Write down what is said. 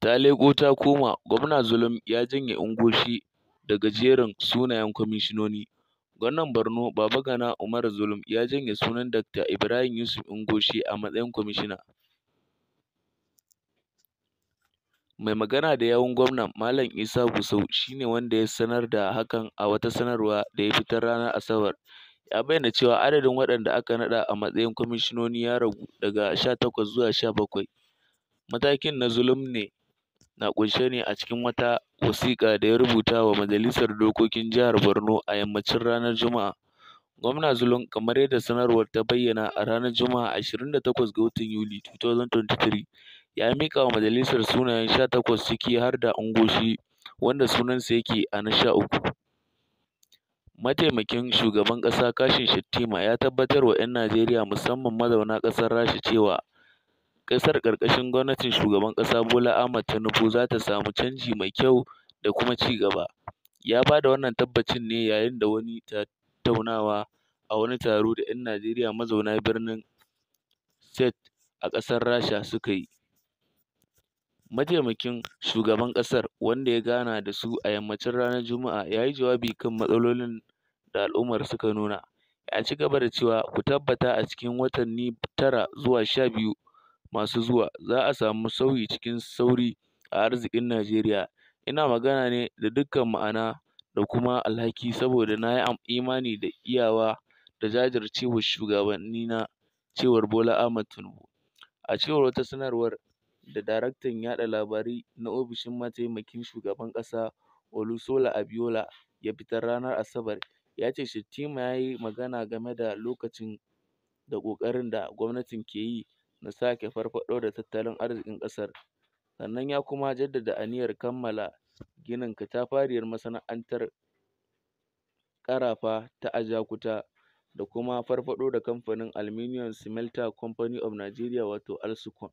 Ta leƙo ta koma, Gwamna Zulum ya janye Ungoshi daga jerin sunayen kwamishinoni. Gwamnan Borno Babagana Umar Zulum ya janye sunan Dr. Ibrahim Yusuf Ungoshi a matsayin kwamishina. Mai magana da yawun gwamnan, Malam Isa Gusau, shi ne wanda ya sanar da hakan a wata sanarwa da ya fitar ranar Asabar. Ya bayyana cewa adadin waɗanda aka naɗa a matsayin kwamishinoni ya ragu daga 18 zuwa 17. Matakin na Zulum ne na ƙunshe ne a cikin wata wasiƙa da ya rubuta wa Majalisar Dokokin Jihar Borno a yammacin ranar Juma'a. Gwamna Zulum, kamar yadda sanarwar ta bayyana, a ranar Juma'a 28 ga watan Yuli 2023, ya miƙa wa majalisar sunayen 18 ciki har da Ungoshi, wanda sunansa yake a na 13. Mataimakin Shugaban ƙasa Kashim Shettima ya tabbatar wa 'yan Najeriya, musamman mazauna ƙasar Rasha, cewa ƙasar ƙarƙashin gwamnatin Shugaban ƙasa Bola Ahmed Tinubu za ta samu canji mai kyau da kuma ci gaba. Ya ba da wannan tabbacin ne yayin da wani tattaunawa a wani taro da 'yan Najeriya mazauna birnin St. a ƙasar Rasha suka yi. Mataimakin Shugaban ƙasar, wanda ya gana da su a yammacin ranar Juma'a, ya yi jawabi kan matsalolin da al'ummar suka nuna. Ya ci gaba da cewa, "Ku tabbata a cikin watanni 9 zuwa 12 masu zuwa, za a samu sauyi cikin sauri a arzikin Najeriya. Ina magana ne da dukkan ma'ana da kuma alhaki saboda na yi imani da iyawa da jajircewar shugabannina," cewar Bola Ahmed Tinubu. A cewar wata sanarwar da daraktan yaɗa labarai na ofishin mataimakin shugaban ƙasa, Olusola Abiola, ya fitar ranar Asabar, ya ce Shettima ya yi magana game da lokacin da ƙoƙarin da gwamnatin ke yi na sake farfaɗo da tattalin arzikin ƙasar. Sannan ya kuma jaddada aniyar kammala ginin katafariyar masana'antar ƙarafa ta Ajaokuta da kuma farfaɗo da kamfanin Aluminium Smelter Company of Nigeria (ALSUCON).